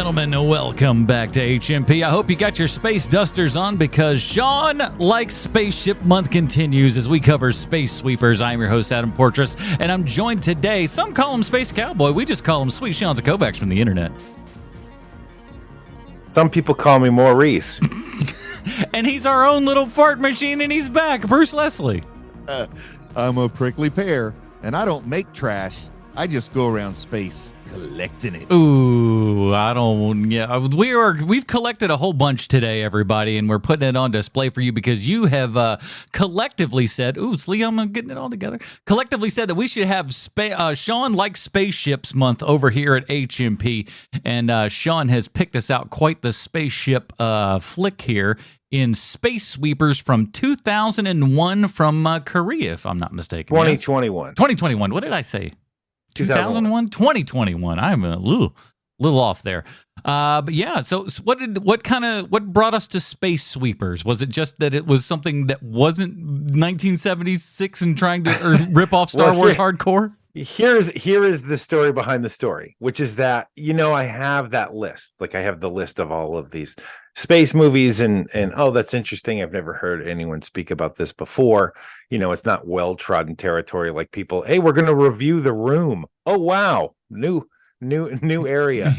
gentlemen, welcome back to HMP. I hope you got your space dusters on because Sean Likes Spaceship Month continues as we cover space sweepers. I'm your host, Adam Portress, and I'm joined today. Some call him Space Cowboy. We just call him Sweet Sean Kovacs from the internet. Some people call me Maurice. And he's our own little fart machine, and he's back. Bruce Leslie. I'm a prickly pear, and I don't make trash. I just go around space collecting it. Ooh, I don't. Yeah, we've collected a whole bunch today, everybody, and we're putting it on display for you because you have collectively said, "Ooh, Slee, I'm getting it all together." Collectively said that we should have Sean Likes Spaceships Month over here at HMP, and Sean has picked us out quite the spaceship flick here in Space Sweepers from 2001 from Korea, if I'm not mistaken. 2021. 2021. What did I say? 2001? 2021. I'm a little off there. But yeah, so what brought us to Space Sweepers? Was it just that it was something that wasn't 1976 and trying to rip off Star Wars hardcore? Here is the story behind the story, which is that, I have that list. Like I have the list of all of these space movies and oh, that's interesting. I've never heard anyone speak about this before. It's not well-trodden territory like people, hey, we're going to review The Room. Oh, wow. New area.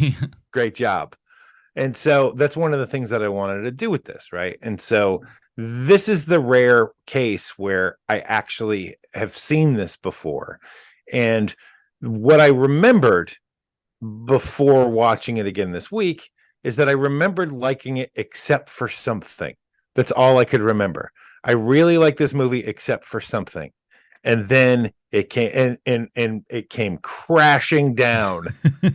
Great job. And so that's one of the things that I wanted to do with this, right? And so this is the rare case where I actually have seen this before. And what I remembered before watching it again this week is that I remembered liking it except for something. That's all I could remember. I really like this movie except for something. And then it came and it came crashing down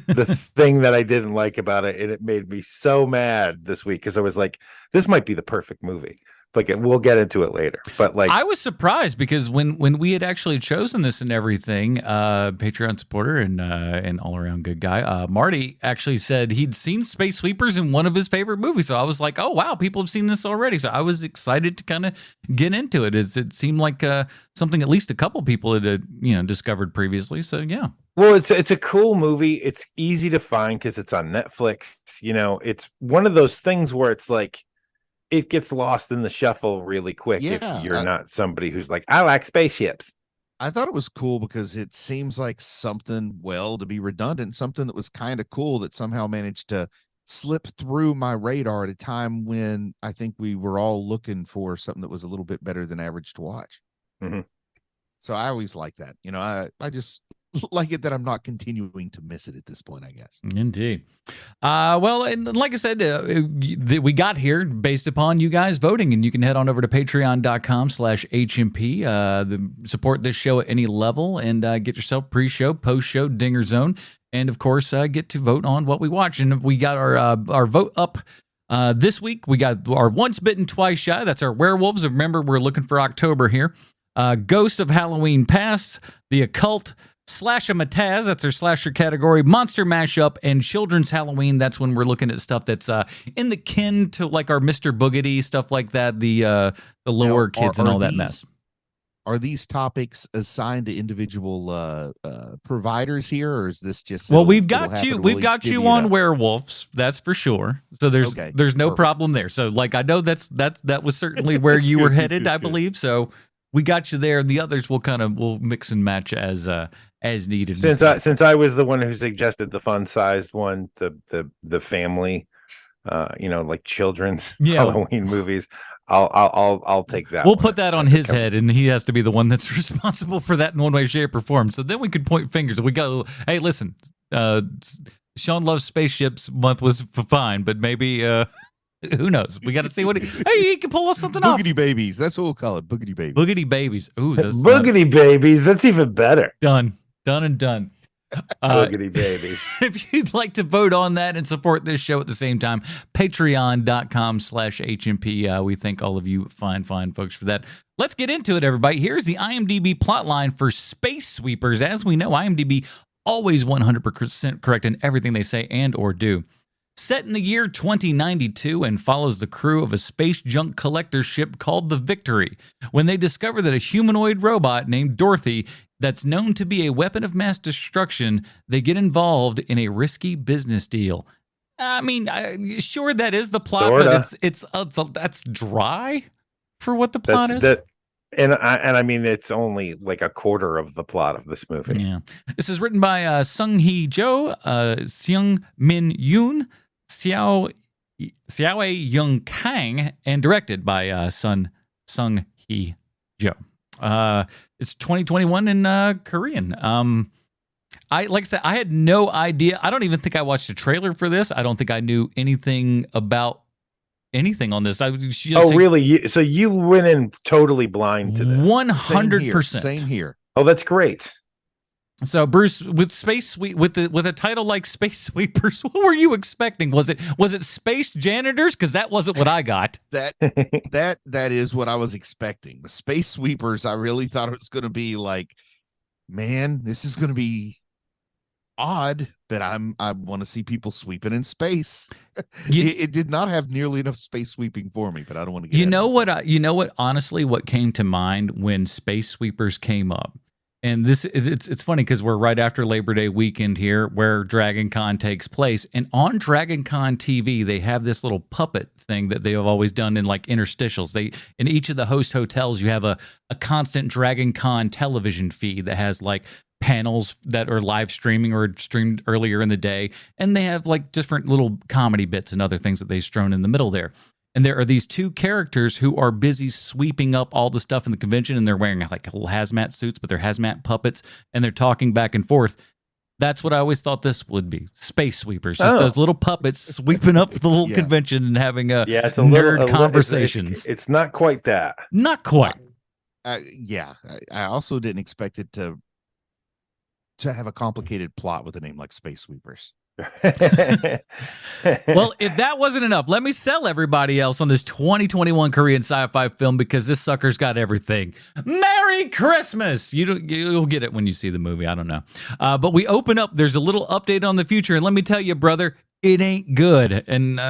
the thing that I didn't like about it. And it made me so mad this week because I was like, this might be the perfect movie. Like we'll get into it later, but like I was surprised because when we had actually chosen this and everything, Patreon supporter and all around good guy, Marty actually said he'd seen Space Sweepers in one of his favorite movies. So I was like, oh wow, people have seen this already. So I was excited to kind of get into it. It seemed like something at least a couple people had discovered previously. So yeah. Well, it's a cool movie. It's easy to find because it's on Netflix. It's one of those things where it's like, it gets lost in the shuffle really quick if you're not somebody who's like, I like spaceships. I thought it was cool because it seems like something, to be redundant, something that was kind of cool that somehow managed to slip through my radar at a time when I think we were all looking for something that was a little bit better than average to watch. Mm-hmm. So I always like that. I just like it that I'm not continuing to miss it at this point, I guess. Indeed. Well, and like I said, we got here based upon you guys voting, and you can head on over to patreon.com/HMP, support this show at any level, and get yourself pre-show, post-show, Dinger Zone, and of course, get to vote on what we watch. And we got our vote up this week. We got our Once Bitten, Twice Shy. That's our werewolves. Remember, we're looking for October here. Ghost of Halloween Past, The Occult, Slash-a-Mataz, that's our slasher category, Monster Mashup, and Children's Halloween. That's when we're looking at stuff that's in the kin to like our Mr. Boogedy, stuff like that, the lower kids and all that mess. Are these topics assigned to individual providers here, or is this just? Well, we've got you on werewolves, that's for sure. So there's no problem there. So like I know that was certainly where you were headed, I believe. So we got you there. The others we'll mix and match as needed. Since I was the one who suggested the fun sized one, the family, like children's Halloween movies, I'll take that. We'll put that on his head, and he has to be the one that's responsible for that in one way, shape, or form. So then we could point fingers. We go, hey, listen, Sean Loves Spaceships Month was fine, but maybe. Who knows? We got to see what he can pull us something off. Boogity babies. That's what we'll call it. Boogity babies. Boogity babies. Ooh, that's Boogity babies. That's even better. Done and done. Boogity babies. If you'd like to vote on that and support this show at the same time, patreon.com/HMP. We thank all of you fine folks for that. Let's get into it, everybody. Here's the IMDb plotline for Space Sweepers. As we know, IMDb always 100% correct in everything they say and or do. Set in the year 2092 and follows the crew of a space junk collector ship called the Victory when they discover that a humanoid robot named Dorothy that's known to be a weapon of mass destruction, they get involved in a risky business deal. I mean, sure that is the plot, Sorta. but it's that's dry for what the plot That's is. that. And I mean, it's only like a quarter of the plot of this movie. Yeah. This is written by Sung Hee Jo, Seung Min Yoon, Xiao Young Kang, and directed by Sung Hee Jo. It's 2021 in Korean. Like I said, I had no idea. I don't even think I watched a trailer for this. I don't think I knew anything about anything on this. Really? So you went in totally blind to this? 100%. Same here. Oh, that's great. So Bruce, with with a title like Space Sweepers, what were you expecting? Was it Space Janitors? Because that wasn't what I got. That is what I was expecting. With Space Sweepers, I really thought it was going to be like, man, this is going to be odd, but I want to see people sweeping in space. It did not have nearly enough space sweeping for me, but I don't want to get you know what honestly what came to mind when Space Sweepers came up. And it's funny because we're right after Labor Day weekend here where Dragon Con takes place. And on Dragon Con TV, they have this little puppet thing that they have always done in like interstitials. In each of the host hotels, you have a constant Dragon Con television feed that has like panels that are live streaming or streamed earlier in the day. And they have like different little comedy bits and other things that they strewn in the middle there. And there are these two characters who are busy sweeping up all the stuff in the convention, and they're wearing like little hazmat suits, but they're hazmat puppets, and they're talking back and forth. That's what I always thought this would be. Space Sweepers. Just those little puppets sweeping up the little convention and having it's a nerd conversations. It's not quite that. Not quite. I also didn't expect it to have a complicated plot with a name like Space Sweepers. Well, if that wasn't enough, let me sell everybody else on this 2021 Korean sci-fi film because this sucker's got everything. Merry Christmas! You'll get it when you see the movie. I don't know. But we open up. There's a little update on the future, and let me tell you, brother, it ain't good. And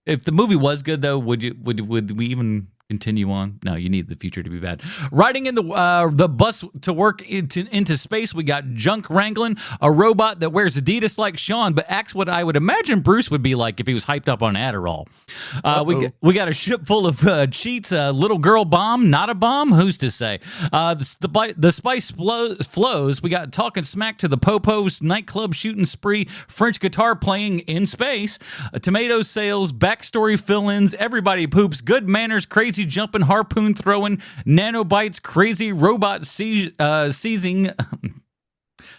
if the movie was good, though, would we even continue on? No, you need the future to be bad. Riding in the bus to work into space, we got Junk Wrangling, a robot that wears Adidas like Sean, but acts what I would imagine Bruce would be like if he was hyped up on Adderall. We got a ship full of cheats, a little girl bomb, not a bomb, who's to say? The spice flows. We got talking smack to the Popos, nightclub shooting spree, French guitar playing in space, tomato sales, backstory fill-ins, everybody poops, good manners, crazy jumping, harpoon throwing, nanobites, crazy robot seizing,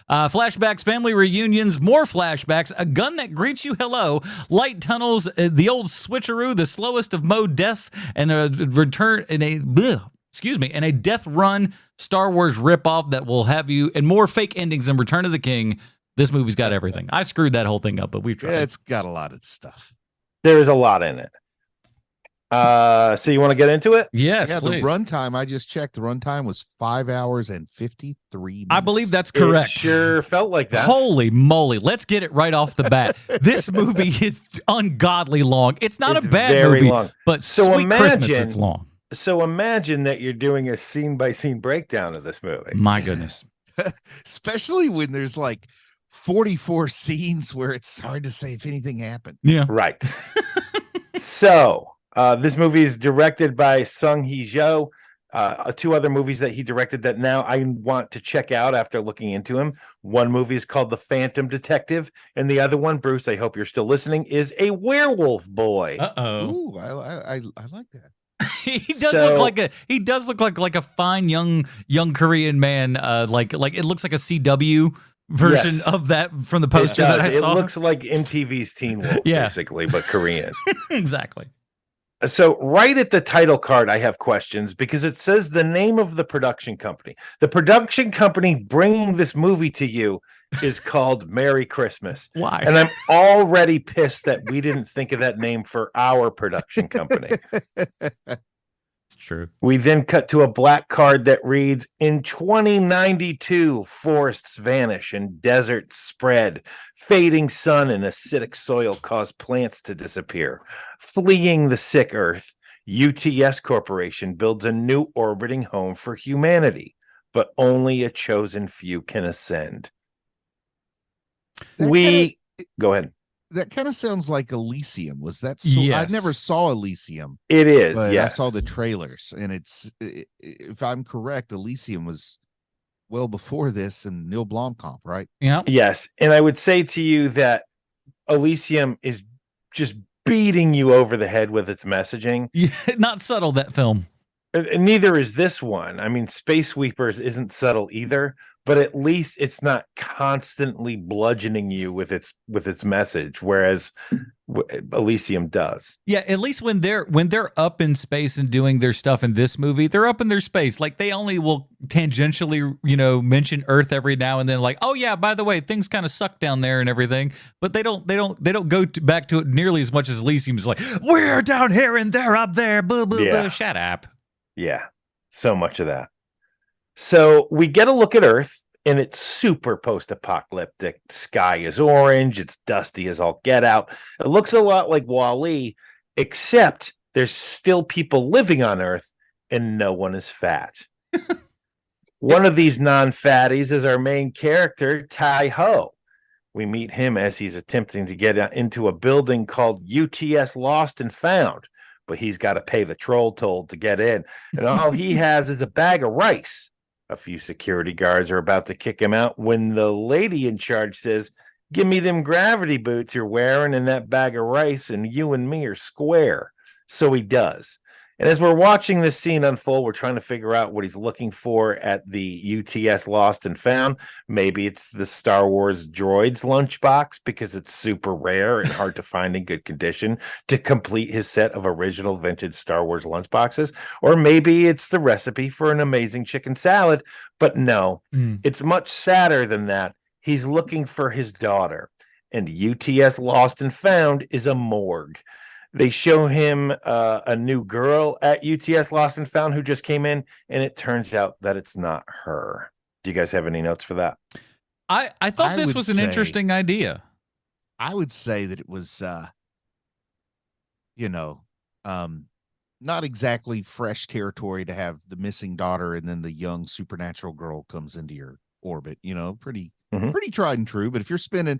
flashbacks, family reunions, more flashbacks, a gun that greets you hello, light tunnels, the old switcheroo, the slowest of mode deaths, and a return in a and a death run Star Wars ripoff that will have you, and more fake endings than Return of the King. This movie's got everything. I screwed that whole thing up, but we've tried. Yeah, it's got a lot of stuff. There is a lot in it. So you want to get into it? Yes, yeah, please. The runtime, I just checked, the runtime was 5 hours and 53 minutes. I believe that's correct. It sure felt like that. Holy moly. Let's get it right off the bat. This movie is ungodly long. It's not a bad movie, long. But so sweet Christmas, it's long. So imagine that you're doing a scene-by-scene breakdown of this movie. My goodness. Especially when there's like 44 scenes where it's hard to say if anything happened. Yeah. Right. So this movie is directed by Sung Hee Jo. Two other movies that he directed that now I want to check out after looking into him. One movie is called The Phantom Detective, and the other one, Bruce, I hope you're still listening, is A Werewolf Boy. Uh-oh. Ooh, I like that. He does look like a fine young Korean man. Like it looks like a CW version of that from the poster that I saw. It looks like MTV's Teen Wolf, basically, but Korean. Exactly. So right at the title card, I have questions because it says the name of the production company. The production company bringing this movie to you is called Merry Christmas. Why? And I'm already pissed that we didn't think of that name for our production company. It's true. We then cut to a black card that reads, in 2092, forests vanish and deserts spread. Fading sun and acidic soil cause plants to disappear. Fleeing the sick earth, UTS Corporation builds a new orbiting home for humanity, but only a chosen few can ascend. Go ahead. That kind of sounds like Elysium. Was that so? I Yes. never saw Elysium, It is, but yes. I saw the trailers, and if I'm correct, Elysium was well before this and Neil Blomkamp, right? Yeah. Yes. And I would say to you that Elysium is just beating you over the head with its messaging. Yeah, not subtle, that film. And neither is this one. I mean, Space Sweepers isn't subtle either, but at least it's not constantly bludgeoning you with its message, whereas Elysium does. Yeah, at least when they're up in space and doing their stuff in this movie, they're up in their space. Like they only will tangentially, mention Earth every now and then. Like, oh yeah, by the way, things kind of suck down there and everything. But they don't go back to it nearly as much as Elysium's. Like, we're down here and they're up there. Blah blah blah. Shut up. Yeah, so much of that. So we get a look at Earth, and it's super post-apocalyptic. Sky is orange. It's dusty as all get out. It looks a lot like Wall-E, except there's still people living on Earth, and no one is fat. One of these non-fatties is our main character, Tai Ho. We meet him as he's attempting to get into a building called UTS Lost and Found, but he's got to pay the troll toll to get in. And all he has is a bag of rice. A few security guards are about to kick him out when the lady in charge says, "Give me them gravity boots you're wearing and that bag of rice, and you and me are square." So he does. And as we're watching this scene unfold, we're trying to figure out what he's looking for at the UTS Lost and Found. Maybe it's the Star Wars droids lunchbox because it's super rare and hard to find in good condition to complete his set of original vintage Star Wars lunchboxes. Or maybe it's the recipe for an amazing chicken salad. But no, it's much sadder than that. He's looking for his daughter, and UTS Lost and Found is a morgue. They show him a new girl at UTS Lost and Found who just came in, and it turns out that it's not her. Do you guys have any notes for that? I thought this was an interesting idea. I would say that it was, not exactly fresh territory to have the missing daughter and then the young supernatural girl comes into your orbit. Pretty tried and true. But if you're spending,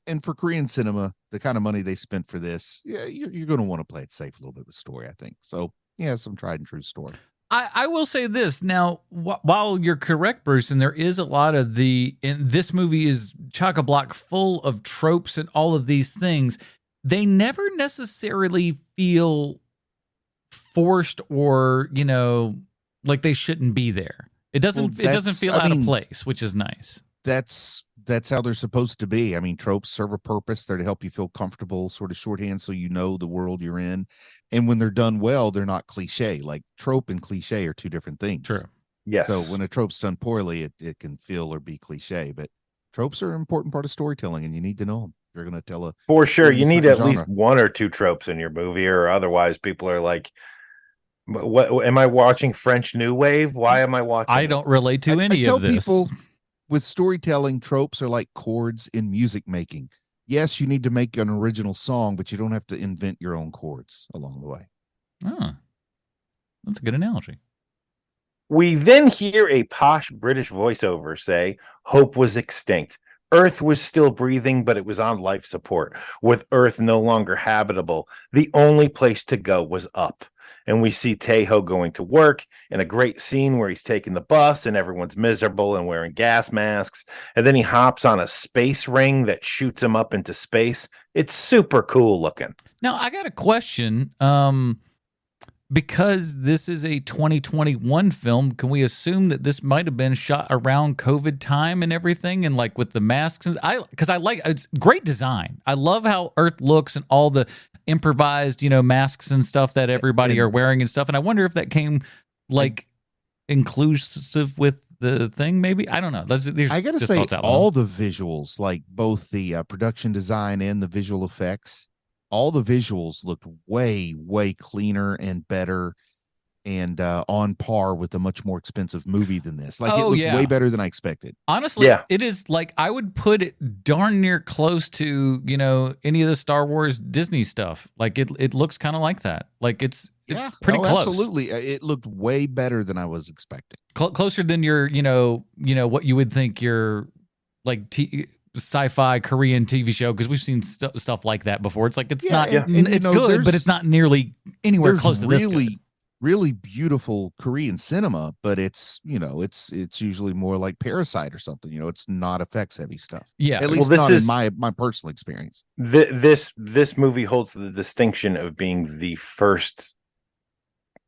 and for Korean cinema, the kind of money they spent for this, yeah, you're going to want to play it safe a little bit with story, I think. So, yeah, some tried and true story. I will say this now, while you're correct, Bruce, and there is a lot of this movie is chock-a-block full of tropes and all of these things, they never necessarily feel forced or, like they shouldn't be there. It doesn't feel out of place, which is nice. That's how they're supposed to be. I mean, tropes serve a purpose. They're to help you feel comfortable, sort of shorthand, so you know the world you're in. And when they're done well, they're not cliche. Like trope and cliche are two different things. True. Yes. So when a trope's done poorly, it can feel or be cliche. But tropes are an important part of storytelling, and you need to know them. You're going to tell for sure. You need at least one or two tropes in your movie, or otherwise people are like, "What am I watching? French New Wave? Why am I watching?" I don't relate to any of this. People, with storytelling, tropes are like chords in music making. Yes, you need to make an original song, but you don't have to invent your own chords along the way. Oh, that's a good analogy. We then hear a posh British voiceover say, "Hope was extinct. Earth was still breathing, but it was on life support. With Earth no longer habitable, the only place to go was up." And we see Tai-Ho going to work in a great scene where he's taking the bus and everyone's miserable and wearing gas masks. And then he hops on a space ring that shoots him up into space. It's super cool looking. Now, I got a question. Because this is a 2021 film, can we assume that this might have been shot around COVID time and everything, and like with the masks? Because I like it's great design. I love how Earth looks and all the improvised, masks and stuff that everybody are wearing and stuff. And I wonder if that came like inclusive with the thing. Maybe I don't know. I gotta say, all the visuals, like both the production design and the visual effects. All the visuals looked way, way cleaner and better and on par with a much more expensive movie than this. Like, it looked way better than I expected. Honestly, it is like, I would put it darn near close to, any of the Star Wars Disney stuff. Like, it looks kind of like that. Like, it's pretty close. Absolutely. It looked way better than I was expecting. Closer than your, what you would think your, like, sci-fi Korean TV show, because we've seen stuff like that before. It's like it's not and, it's good, but it's not nearly anywhere close to this good. Really beautiful Korean cinema, but it's it's usually more like Parasite or something. It's not effects heavy stuff. Yeah, at least not in my personal experience. This movie holds the distinction of being the first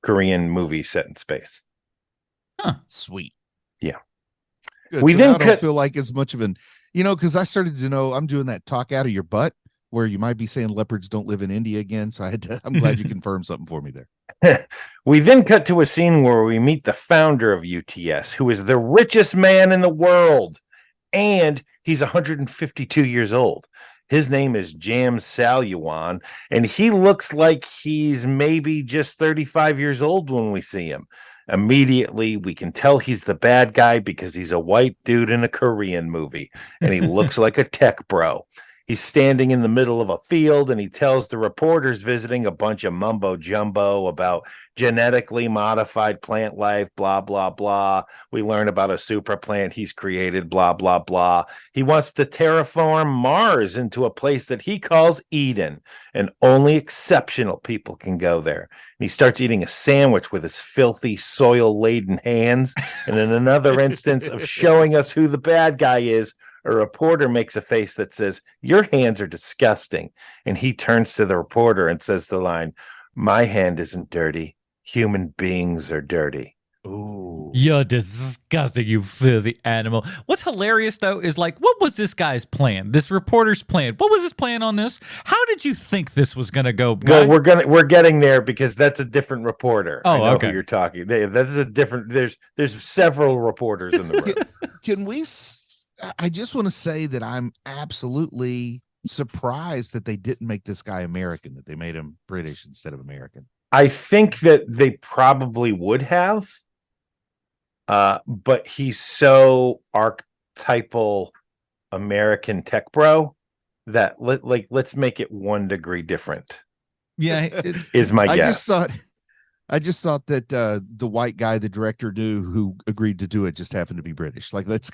Korean movie set in space. Huh. Sweet. Yeah. Good. We so then don't feel like as much of an because I started to know I'm doing that talk out of your butt where you might be saying leopards don't live in India again. So I'm glad you confirmed something for me there. We then cut to a scene where we meet the founder of UTS, who is the richest man in the world, and he's 152 years old. His name is Jam Salyuan, and he looks like he's maybe just 35 years old when we see him. Immediately, we can tell he's the bad guy because he's a white dude in a Korean movie, and he looks like a tech bro. He's standing in the middle of a field, and he tells the reporters visiting a bunch of mumbo jumbo about genetically modified plant life, blah, blah, blah. We learn about a super plant he's created, blah, blah, blah. He wants to terraform Mars into a place that he calls Eden, and only exceptional people can go there. And he starts eating a sandwich with his filthy, soil-laden hands. And in another instance of showing us who the bad guy is, a reporter makes a face that says, "Your hands are disgusting." And he turns to the reporter and says the line, "My hand isn't dirty. Human beings are dirty." Ooh. You're disgusting, you filthy animal. What's hilarious, though, is like, what was this guy's plan? This reporter's plan? What was his plan on this? How did you think this was going to go, guy? Well, we're getting there because that's a different reporter. Oh, I know okay. Who you're talking. That's a different. There's several reporters in the room. Can we? I just want to say that I'm absolutely surprised that they didn't make this guy American, that they made him British instead of American. I think that they probably would have, but he's so archetypal American tech bro that let's make it 1 degree different. Yeah, is my guess. I just thought that the white guy, the director, knew who agreed to do it just happened to be British. Like, let's.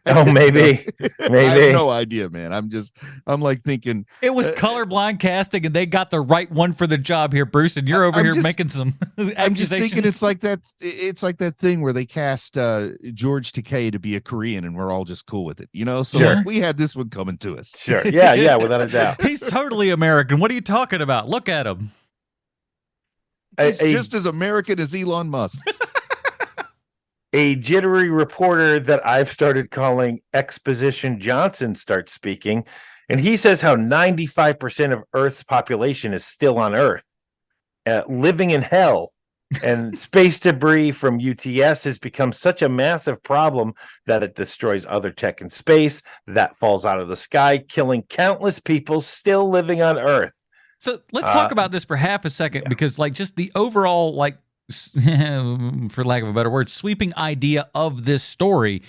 Oh, maybe. I have no idea, man. I'm like thinking it was colorblind casting, and they got the right one for the job here, Bruce. And you're over here making some accusations. I'm just thinking it's like that. It's like that thing where they cast George Takei to be a Korean, and we're all just cool with it, So sure. We had this one coming to us. Sure. Yeah, without a doubt. He's totally American. What are you talking about? Look at him. He's just as American as Elon Musk. A jittery reporter that I've started calling Exposition Johnson starts speaking, and he says how 95% of Earth's population is still on Earth, living in hell, and space debris from UTS has become such a massive problem that it destroys other tech in space, that falls out of the sky, killing countless people still living on Earth. So let's talk about this for half a second, because like just the overall, like, for lack of a better word, sweeping idea of this story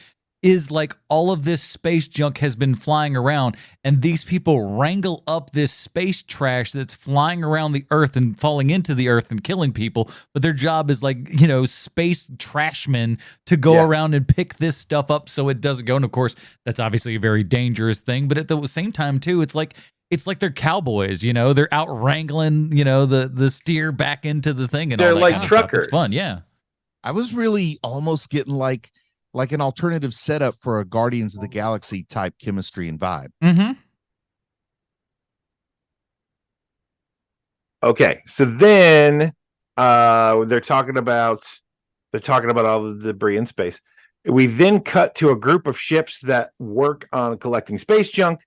is like all of this space junk has been flying around, and these people wrangle up this space trash that's flying around the Earth and falling into the Earth and killing people. But their job is like, space trashmen to go around and pick this stuff up so it doesn't go. And of course, that's obviously a very dangerous thing. But at the same time, too, it's like they're cowboys, they're out wrangling, the steer back into the thing, and they're all that like kind of truckers. Stuff. It's fun, yeah. I was really almost getting like an alternative setup for a Guardians of the Galaxy type chemistry and vibe. Mm-hmm. Okay, so then they're talking about all the debris in space. We then cut to a group of ships that work on collecting space junk.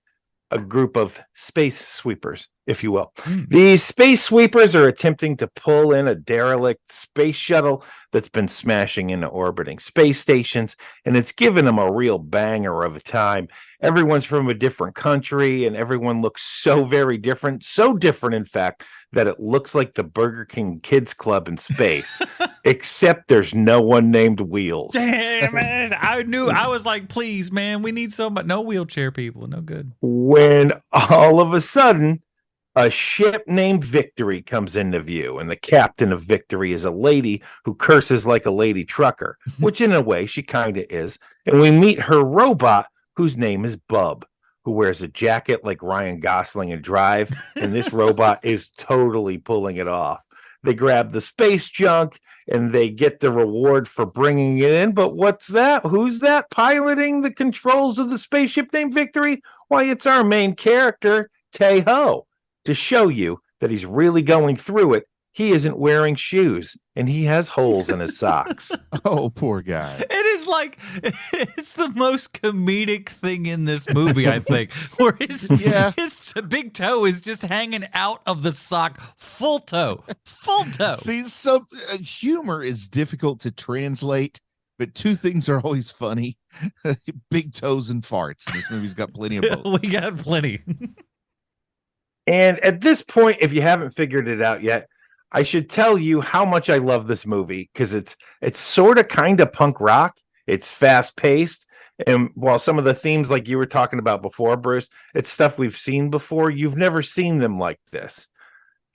A group of space sweepers, if you will. These space sweepers are attempting to pull in a derelict space shuttle that's been smashing into orbiting space stations, and it's given them a real banger of a time. Everyone's from a different country, and everyone looks so very different. So different, in fact, that it looks like the Burger King Kids Club in space, except there's no one named Wheels. Damn it. I was like, please, man, we need somebody. No wheelchair people. No good. When all of a sudden, a ship named Victory comes into view, and the captain of Victory is a lady who curses like a lady trucker, which in a way she kind of is. And we meet her robot, whose name is Bub, who wears a jacket like Ryan Gosling in Drive, and this robot is totally pulling it off. They grab the space junk and they get the reward for bringing it in. But what's that? Who's that piloting the controls of the spaceship named Victory? Why, it's our main character, Tae-ho. To show you that he's really going through it, he isn't wearing shoes and he has holes in his socks. Oh, poor guy. It is like, it's the most comedic thing in this movie, I think, where his big toe is just hanging out of the sock, full toe. See, some humor is difficult to translate, but two things are always funny: big toes and farts. This movie's got plenty of both. We got plenty. And at this point, if you haven't figured it out yet, I should tell you how much I love this movie, because it's sort of kind of punk rock. It's fast paced. And while some of the themes, like you were talking about before, Bruce, it's stuff we've seen before, you've never seen them like this.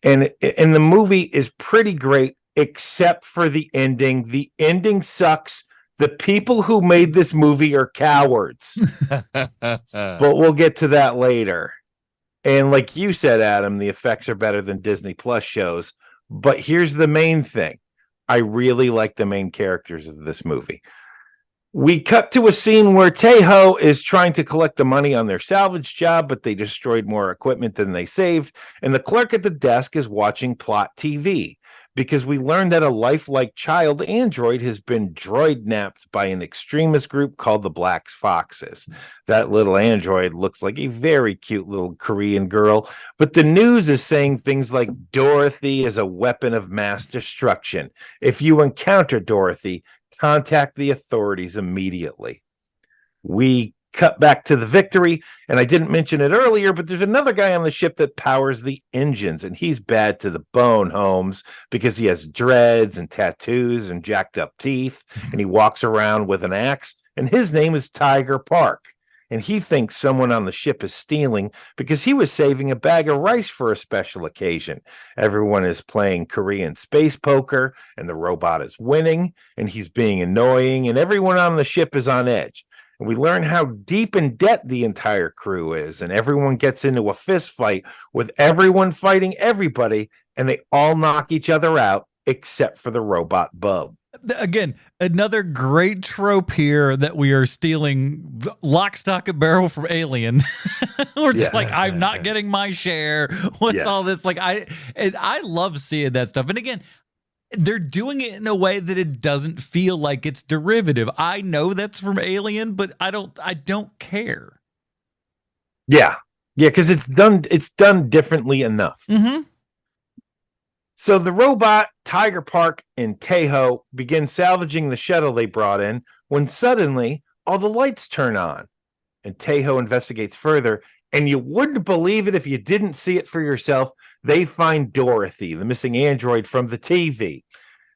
And the movie is pretty great, except for the ending. The ending sucks. The people who made this movie are cowards. But we'll get to that later. And like you said, Adam, the effects are better than Disney Plus shows. But here's the main thing. I really like the main characters of this movie. We cut to a scene where Tae-ho is trying to collect the money on their salvage job, but they destroyed more equipment than they saved. And the clerk at the desk is watching plot TV, because we learned that a lifelike child android has been droid napped by an extremist group called the Black Foxes. That little android looks like a very cute little Korean girl, but the news is saying things like Dorothy is a weapon of mass destruction. If you encounter Dorothy, contact the authorities immediately. We cut back to the Victory, and I didn't mention it earlier, but there's another guy on the ship that powers the engines, and he's bad to the bone, Holmes, because he has dreads and tattoos and jacked up teeth, and he walks around with an axe, and his name is Tiger Park. And he thinks someone on the ship is stealing because he was saving a bag of rice for a special occasion. Everyone is playing Korean space poker, and the robot is winning, and he's being annoying, and everyone on the ship is on edge. And we learn how deep in debt the entire crew is, and everyone gets into a fist fight with everyone fighting everybody, and they all knock each other out except for the robot Bub. Again, another great trope here that we are stealing lock, stock, and barrel from Alien. We're just like, I'm not getting my share. What's all this? Like, I love seeing that stuff. And again, they're doing it in a way that it doesn't feel like it's derivative. I know that's from Alien, but I don't care. Yeah, because it's done differently enough. Mm-hmm. So the robot, Tiger Park, and Tae-ho begin salvaging the shuttle they brought in when suddenly all the lights turn on. And Tae-ho investigates further, and you wouldn't believe it if you didn't see it for yourself. They find Dorothy, the missing android from the TV.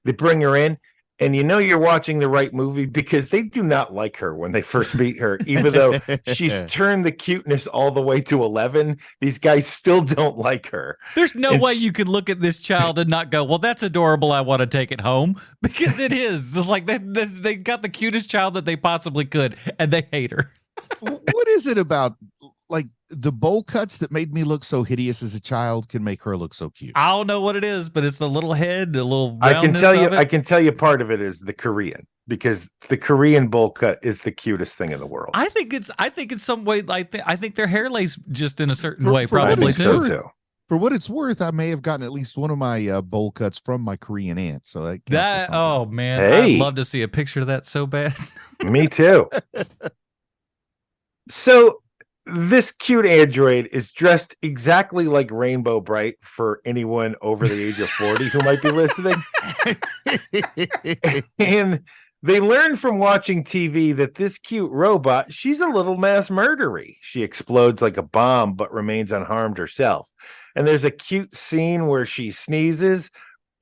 They bring her in, and you know you're watching the right movie because they do not like her when they first meet her. Even though she's turned the cuteness all the way to 11, these guys still don't like her. There's no way you can look at this child and not go, well, that's adorable, I want to take it home. Because it is. It's like they got the cutest child that they possibly could, and they hate her. What is it about, like, the bowl cuts that made me look so hideous as a child can make her look so cute? I don't know what it is, but it's the little head, the little I can tell you part of it is the Korean, because the Korean bowl cut is the cutest thing in the world. I think it's some way, I think their hair lays just in a certain way, probably too. For what it's worth, I may have gotten at least one of my bowl cuts from my Korean aunt. So that oh man, hey. I'd love to see a picture of that so bad. Me too. So this cute android is dressed exactly like Rainbow Bright for anyone over the age of 40 who might be listening. And they learned from watching TV that this cute robot, she's a little mass murdery. She explodes like a bomb, but remains unharmed herself. And there's a cute scene where she sneezes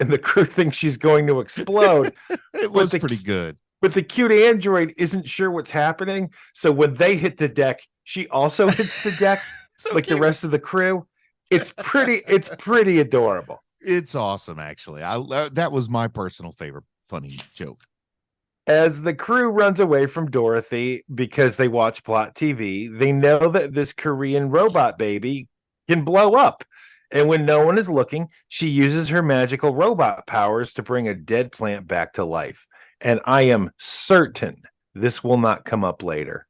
and the crew thinks she's going to explode. It was pretty good. But the cute android isn't sure what's happening. So when they hit the deck, she also hits the deck so like cute. The rest of the crew. It's pretty adorable. It's awesome, actually. That was my personal favorite funny joke. As the crew runs away from Dorothy because they watch plot TV, they know that this Korean robot baby can blow up. And when no one is looking, she uses her magical robot powers to bring a dead plant back to life. And I am certain this will not come up later.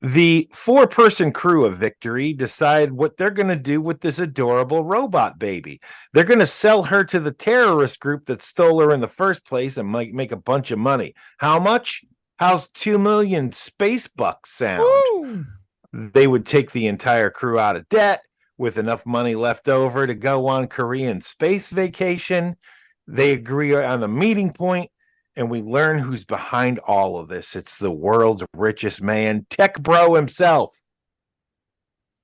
The four-person crew of Victory decide what they're going to do with this adorable robot baby. They're going to sell her to the terrorist group that stole her in the first place and might make a bunch of money. How much? How's 2 million space bucks sound? Woo! They would take the entire crew out of debt with enough money left over to go on Korean space vacation. They agree on a meeting point, and we learn who's behind all of this. It's the world's richest man, Tech Bro himself.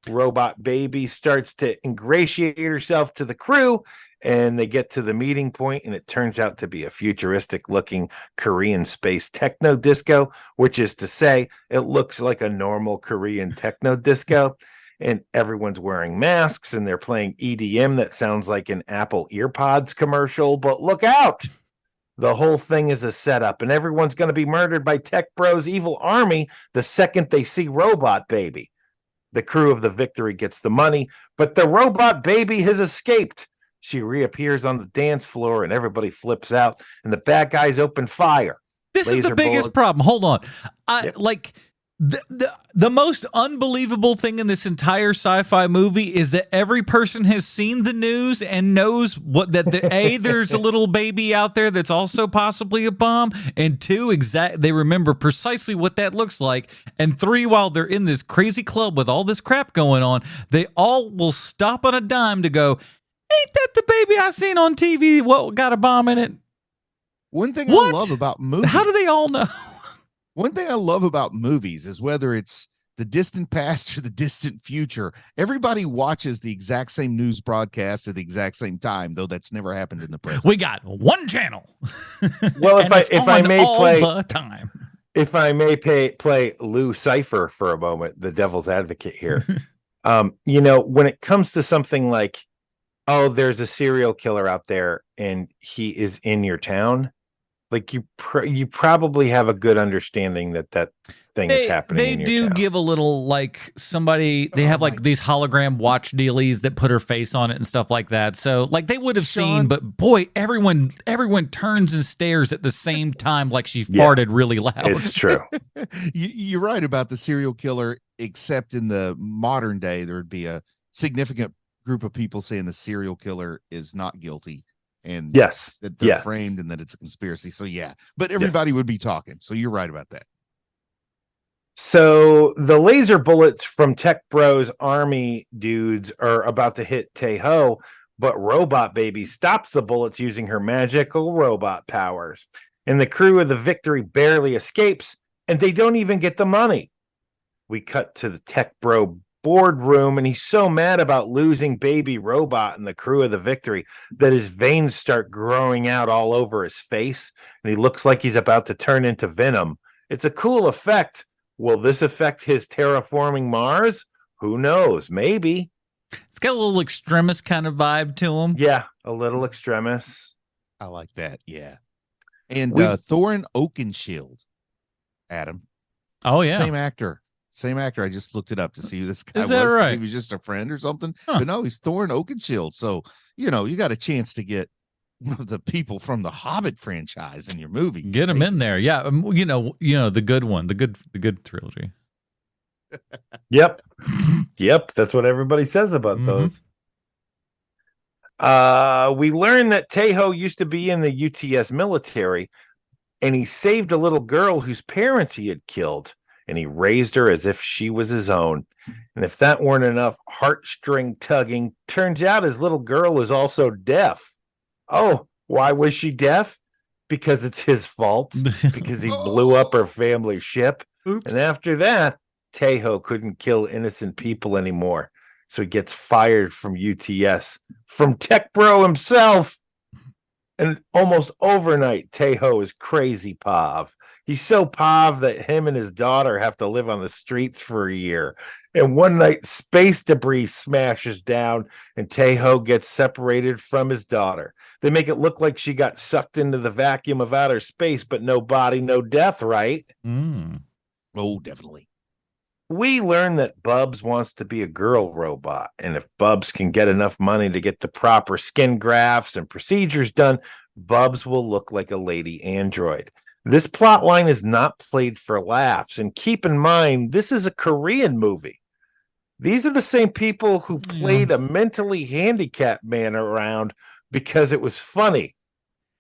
Robot baby starts to ingratiate herself to the crew, and they get to the meeting point, and it turns out to be a futuristic looking Korean space techno disco, which is to say it looks like a normal Korean techno disco, and everyone's wearing masks and they're playing EDM that sounds like an Apple EarPods commercial. But look out! The whole thing is a setup, and everyone's going to be murdered by Tech Bro's evil army the second they see Robot Baby. The crew of the Victory gets the money, but the Robot Baby has escaped. She reappears on the dance floor, and everybody flips out, and the bad guys open fire. This is the biggest problem. Hold on. Like the most unbelievable thing in this entire sci-fi movie is that every person has seen the news and knows what that there's a little baby out there that's also possibly a bomb, and two, they remember precisely what that looks like, and three, while they're in this crazy club with all this crap going on, they all will stop on a dime to go, ain't that the baby I seen on TV? What got a bomb in it? One thing I love about movies. How do they all know? One thing I love about movies is whether it's the distant past or the distant future, everybody watches the exact same news broadcast at the exact same time, though that's never happened in the present. We got one channel. Well, if I may play the time. If I may play Lou Cipher for a moment, the devil's advocate here. When it comes to something like, oh, there's a serial killer out there and he is in your town, like you probably have a good understanding that thing is happening. They do give a little, like, somebody, they have like these hologram watch dealies that put her face on it and stuff like that. So like they would have seen, but boy, everyone turns and stares at the same time like she farted really loud. It's true. You're right about the serial killer, except in the modern day, there would be a significant group of people saying the serial killer is not guilty. And that they're framed and that it's a conspiracy. So but everybody would be talking. So you're right about that. So the laser bullets from Tech Bro's army dudes are about to hit Tae-ho, but Robot Baby stops the bullets using her magical robot powers. And the crew of the Victory barely escapes, and they don't even get the money. We cut to the Tech Bro boardroom, and he's so mad about losing baby Robot and the crew of the Victory that his veins start growing out all over his face, and he looks like he's about to turn into Venom. It's a cool effect. Will this affect his terraforming Mars? Who knows? Maybe. It's got a little Extremis kind of vibe to him. Yeah, a little Extremis. I like that. Yeah. And Thorin Oakenshield, Adam. Oh, yeah. Same actor. I just looked it up to see who this guy was. Right? To see if he was just a friend or something. Huh. But no, he's Thorin Oakenshield. So, you got a chance to get one of the people from the Hobbit franchise in your movie. Get him in there. Yeah. The good one, the good trilogy. Yep. That's what everybody says about those. We learned that Tae-ho used to be in the UTS military, and he saved a little girl whose parents he had killed. And he raised her as if she was his own. And if that weren't enough heartstring tugging, turns out his little girl was also deaf. Oh, why was she deaf? Because it's his fault. Because he blew up her family ship. Oops. And after that, Tae-ho couldn't kill innocent people anymore. So he gets fired from UTS. From Tech Bro himself. And almost overnight, Tejo is crazy Pav. He's so Pav that him and his daughter have to live on the streets for a year. And one night, space debris smashes down, and Tejo gets separated from his daughter. They make it look like she got sucked into the vacuum of outer space, but no body, no death, right? Oh, definitely. We learn that Bubs wants to be a girl robot, and if Bubs can get enough money to get the proper skin grafts and procedures done, Bubs will look like a lady android. This plot line is not played for laughs, and keep in mind, this is a Korean movie. These are the same people who played a mentally handicapped man around because it was funny,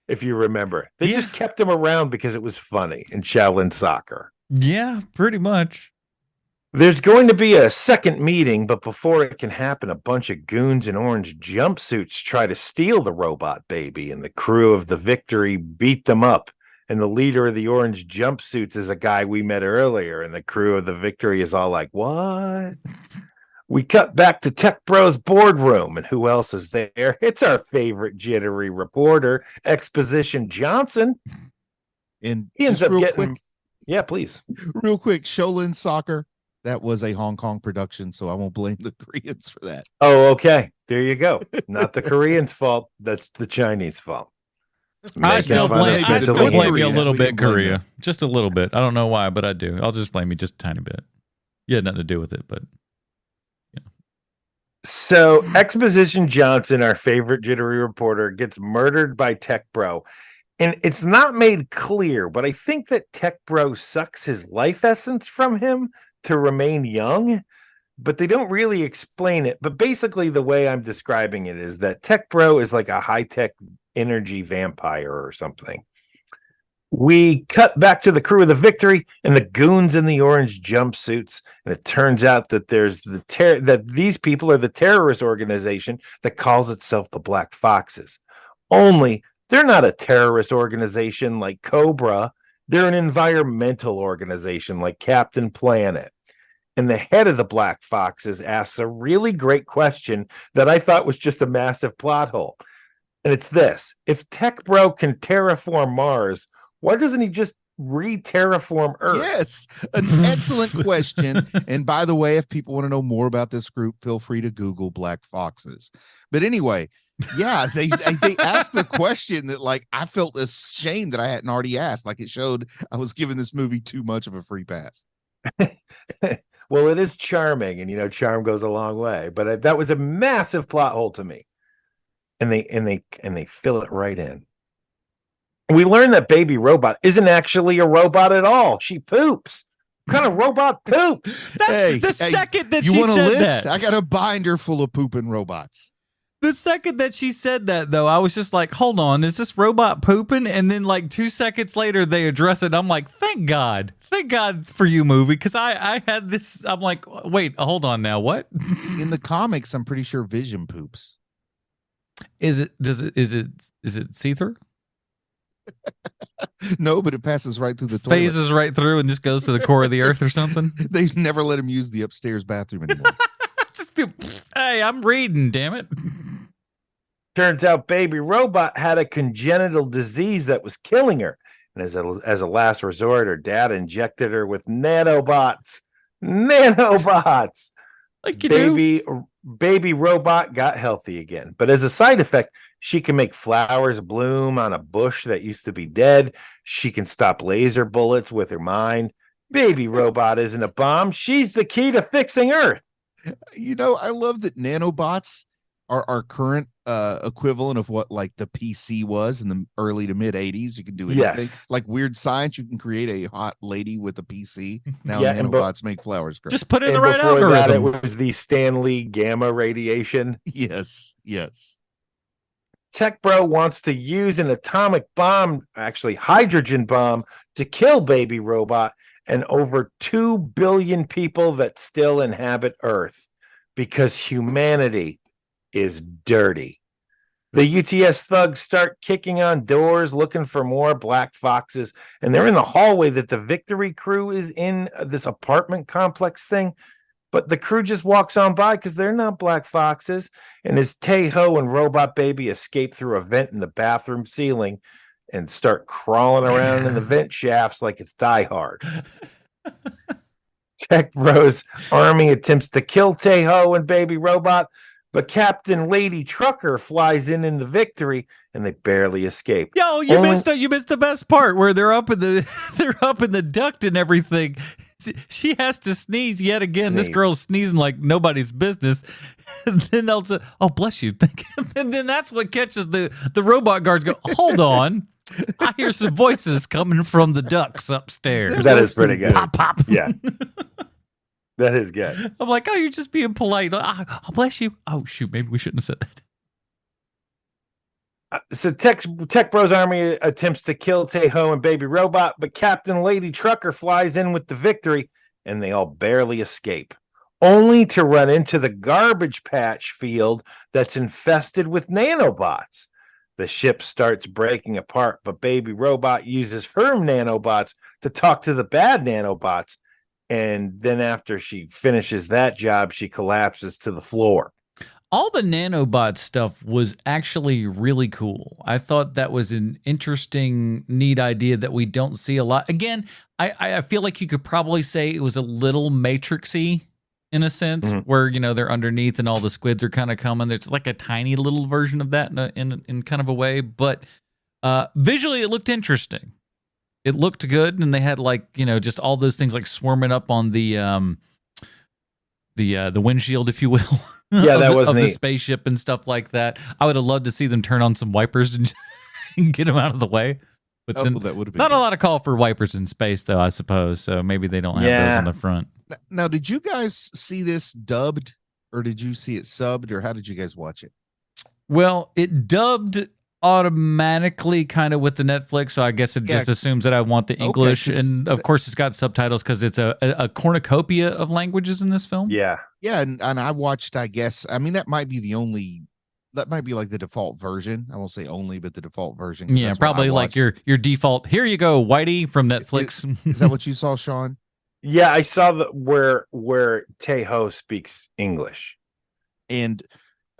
if you remember. They just kept him around because it was funny in Shaolin Soccer. Yeah, pretty much. There's going to be a second meeting, but before it can happen, a bunch of goons in orange jumpsuits try to steal the robot baby, and the crew of the Victory beat them up. And the leader of the orange jumpsuits is a guy we met earlier, and the crew of the Victory is all like, what? We cut back to Tech Bro's boardroom, and who else is there? It's our favorite jittery reporter, Exposition Johnson. And he ends up getting... Quick, yeah, please. Real quick, Shaolin Soccer. That was a Hong Kong production, so I won't blame the Koreans for that. Oh, okay. There you go. Not the Koreans' fault. That's the Chinese fault. I still blame you a little bit, Korea. Just a little bit. I don't know why, but I do. I'll just blame you just a tiny bit. You had nothing to do with it, but... So Exposition Johnson, our favorite jittery reporter, gets murdered by Tech Bro. And it's not made clear, but I think that Tech Bro sucks his life essence from him to remain young, but they don't really explain it. But basically the way I'm describing it is that Tech Bro is like a high-tech energy vampire or something. We cut back to the crew of the Victory and the goons in the orange jumpsuits, and it turns out that there's that these people are the terrorist organization that calls itself the Black Foxes. Only they're not a terrorist organization like Cobra. They're an environmental organization like Captain Planet. And the head of the Black Foxes asks a really great question that I thought was just a massive plot hole. And it's this: if Tech Bro can terraform Mars, why doesn't he just re-terraform Earth? Yes, an excellent question. And by the way, if people want to know more about this group, feel free to Google Black Foxes. But anyway, yeah, they asked a question that, like, I felt ashamed that I hadn't already asked. Like, it showed I was giving this movie too much of a free pass. Well, it is charming, and charm goes a long way. But that was a massive plot hole to me, and they fill it right in. We learn that Baby Robot isn't actually a robot at all. She poops. What kind of robot poops? That's second that she said that. I got a binder full of pooping robots. The second that she said that, though, I was just like, hold on, is this robot pooping? And then like 2 seconds later, they address it. I'm like, thank God for you, movie. Because I had this, I'm like, wait, hold on now. What? In the comics, I'm pretty sure Vision poops. Is it see-through? No, but it passes right through the toilet. Phases right through and just goes to the core of the earth or something. They never let him use the upstairs bathroom anymore. Hey, I'm reading, damn it. Turns out Baby Robot had a congenital disease that was killing her. And as a last resort, her dad injected her with nanobots. Nanobots. Like you Baby Robot got healthy again. But as a side effect, she can make flowers bloom on a bush that used to be dead. She can stop laser bullets with her mind. Baby Robot isn't a bomb. She's the key to fixing Earth. I love that nanobots are our current equivalent of what like the PC was in the early to mid 80s. You can do anything. Yes. Like Weird Science, you can create a hot lady with a PC. Now Yeah, nanobots make flowers grow. Just put in the And right before that, algorithm. it was the Stanley gamma radiation. Yes. Tech Bro wants to use an atomic bomb, actually hydrogen bomb, to kill Baby Robot and over 2 billion people that still inhabit Earth because humanity is dirty. The UTS thugs start kicking on doors looking for more Black Foxes, and they're in the hallway that the Victory crew is in, this apartment complex thing. But the crew just walks on by because they're not black foxes. And as Tay-Ho and Robot Baby escape through a vent in the bathroom ceiling and start crawling around in the vent shafts like it's Die Hard. Tech Bros army attempts to kill Tay-Ho and Baby Robot, but Captain Lady Trucker flies in the victory, and they barely escape. Yo, you missed the best part where they're up in the duct and everything. She has to sneeze yet again. This girl's sneezing like nobody's business. And then they'll say, "Oh, bless you." And then that's what catches the robot guards. Go, hold on. I hear some voices coming from the ducts upstairs. That is pretty good. Pop, pop. Yeah. That is good. I'm like, oh, you're just being polite. Oh, bless you. Oh, shoot. Maybe we shouldn't have said that. So Tech Bros Army attempts to kill Tay-Ho and Baby Robot, but Captain Lady Trucker flies in with the victory, and they all barely escape, only to run into the garbage patch field that's infested with nanobots. The ship starts breaking apart, but Baby Robot uses her nanobots to talk to the bad nanobots. And then after she finishes that job, she collapses to the floor. All the nanobot stuff was actually really cool. I thought that was an interesting, neat idea that we don't see a lot. Again, I feel like you could probably say it was a little Matrix-y in a sense, where, you know, they're underneath and all the squids are kind of coming. It's like a tiny little version of that in kind of a way. But visually, it looked interesting. It looked good, and they had, like, you know, just all those things like swarming up on the windshield, if you will. Yeah, that was neat. The spaceship and stuff like that. I would have loved to see them turn on some wipers and get them out of the way. But then, that would have been not good. a lot of call for wipers in space, though, I suppose. So maybe they don't have those on the front. Now, did you guys see this dubbed, or did you see it subbed, or how did you guys watch it? Well, it dubbed automatically kind of with the Netflix, so I guess it just assumes that I want the English, and of course it's got subtitles because it's a cornucopia of languages in this film. Yeah, and I watched, I guess, I mean, that might be like the default version. I won't say only, but the default version. Yeah, probably like your default. Here you go, Whitey from Netflix. Is that what you saw, Sean? Yeah, I saw where Tay-Ho speaks English. And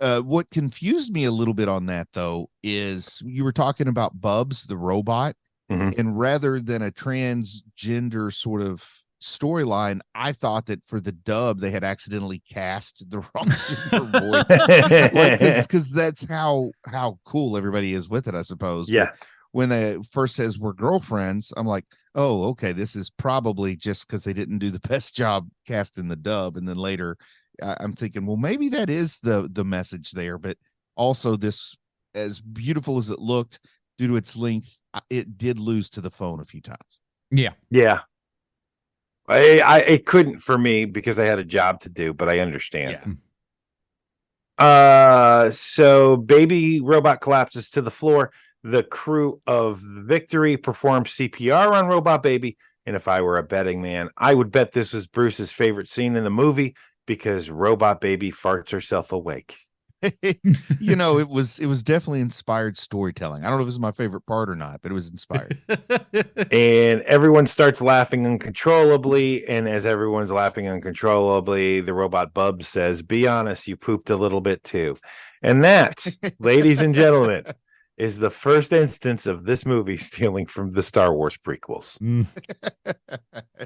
what confused me a little bit on that, though, is you were talking about Bubs, the robot, and rather than a transgender sort of storyline, I thought that for the dub they had accidentally cast the wrong gender voice, because that's how cool everybody is with it, I suppose. Yeah. But when they first says we're girlfriends, I'm like, oh, okay, this is probably just because they didn't do the best job casting the dub, and then later I'm thinking, well, maybe that is the message there. But also, this, as beautiful as it looked, due to its length, it did lose to the phone a few times. Yeah. It couldn't for me because I had a job to do, but I understand. Yeah. So Baby Robot collapses to the floor. The crew of Victory performs CPR on Robot Baby, and if I were a betting man, I would bet this was Bruce's favorite scene in the movie, because Robot Baby farts herself awake. You know, it was definitely inspired storytelling. I don't know if it was my favorite part or not, but it was inspired. And everyone starts laughing uncontrollably, and as everyone's laughing uncontrollably, the robot Bubs says, "Be honest, you pooped a little bit too." And that, ladies and gentlemen, is the first instance of this movie stealing from the Star Wars prequels.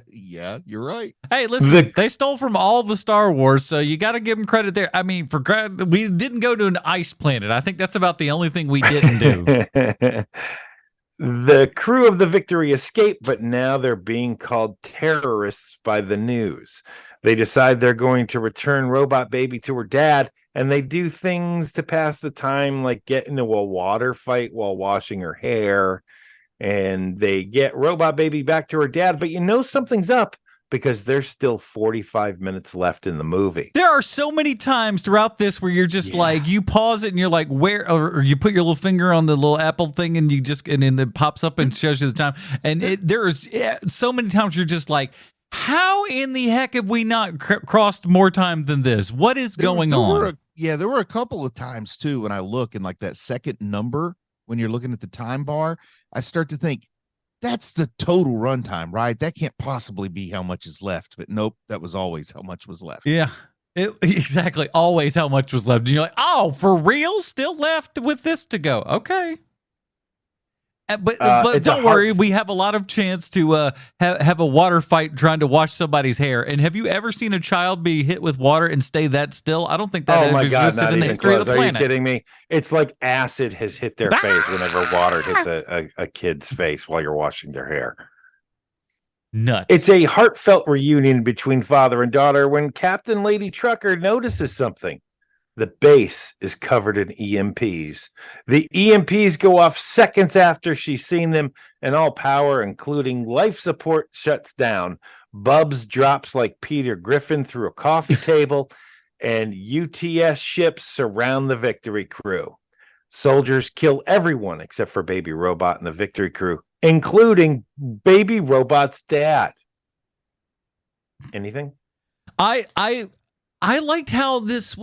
Yeah, you're right. Hey, listen, they stole from all the Star Wars, so you got to give them credit there. I mean, we didn't go to an ice planet. I think that's about the only thing we didn't do. The crew of the Victory escape, but now they're being called terrorists by the news. They decide they're going to return Robot Baby to her dad, and they do things to pass the time, like get into a water fight while washing her hair, and they get Robot Baby back to her dad. But you know something's up, because there's still 45 minutes left in the movie. There are so many times throughout this where you're just like, you pause it and you're like, where, or you put your little finger on the little Apple thing and then it pops up and shows you the time. And there's so many times you're just like, how in the heck have we not crossed more time than this? What is going on? There were a couple of times too when I look, and like that second number, when you're looking at the time bar, I start to think, that's the total runtime, right? That can't possibly be how much is left. But nope, that was always how much was left. Yeah. Exactly. Always how much was left. And you're like, oh, for real? Still left with this to go. Okay. But don't worry, we have a lot of chance to have a water fight trying to wash somebody's hair. And have you ever seen a child be hit with water and stay that still? I don't think that ever existed in the history of the planet. Are you kidding me? It's like acid has hit their face whenever water hits a kid's face while you're washing their hair. Nuts. It's a heartfelt reunion between father and daughter when Captain Lady Trucker notices something. The base is covered in EMPs. The EMPs go off seconds after she's seen them, and all power, including life support, shuts down. Bubs drops like Peter Griffin through a coffee table, and UTS ships surround the Victory crew. Soldiers kill everyone except for Baby Robot and the Victory crew, including Baby Robot's dad. Anything? I liked how this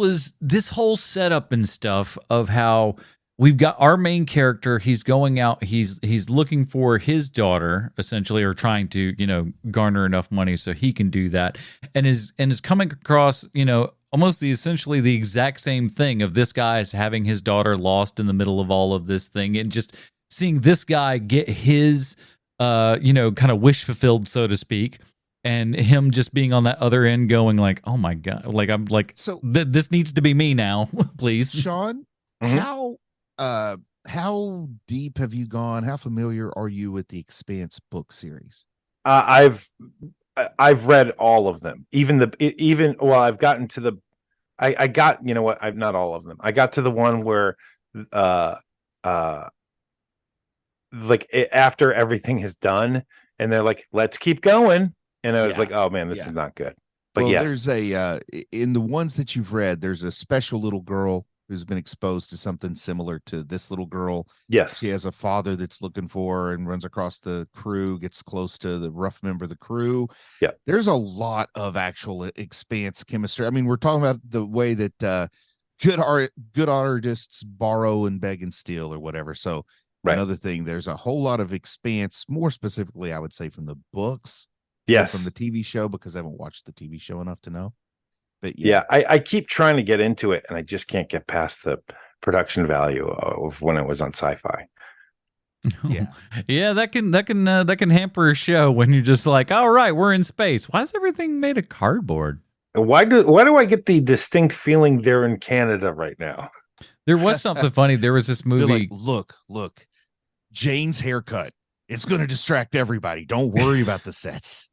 whole setup and stuff of how we've got our main character. He's going out. He's looking for his daughter, essentially, or trying to, garner enough money so he can do that, and is coming across, almost essentially the exact same thing of this guy is having his daughter lost in the middle of all of this thing, and just seeing this guy get his, kind of wish fulfilled, so to speak. And him just being on that other end going like, oh my God, like I'm like, so this needs to be me now, please. Sean, how deep have you gone? How familiar are you with the Expanse book series? I've read all of them. I've gotten to the, I got, I've not all of them. I got to the one where, after everything is done and they're like, let's keep going. And I was like, oh man, this is not good. But there's in the ones that you've read, there's a special little girl who's been exposed to something similar to this little girl. Yes. She has a father that's looking for her and runs across the crew, gets close to the rough member of the crew. Yeah. There's a lot of actual Expanse chemistry. I mean, we're talking about the way that good artists borrow and beg and steal or whatever. So another thing, there's a whole lot of Expanse, more specifically, I would say from the books. Yes. From the TV show, because I haven't watched the TV show enough to know. But I keep trying to get into it and I just can't get past the production value of when it was on Sci-Fi. Yeah, that can hamper a show when you're just like, all right, we're in space. Why is everything made of cardboard? Why do I get the distinct feeling they're in Canada right now? There was something funny. There was this movie. Like, look, Jane's haircut. It's going to distract everybody. Don't worry about the sets.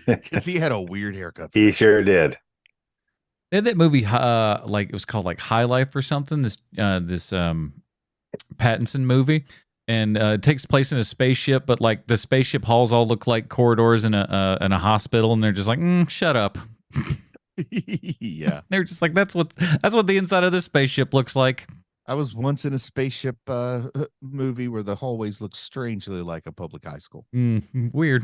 Because he had a weird haircut. He sure did. They had that movie, it was called like High Life or something. This Pattinson movie, and it takes place in a spaceship, but like the spaceship halls all look like corridors in a hospital, and they're just like, shut up. Yeah, they're just like, that's what the inside of this spaceship looks like. I was once in a spaceship movie where the hallways look strangely like a public high school. Weird.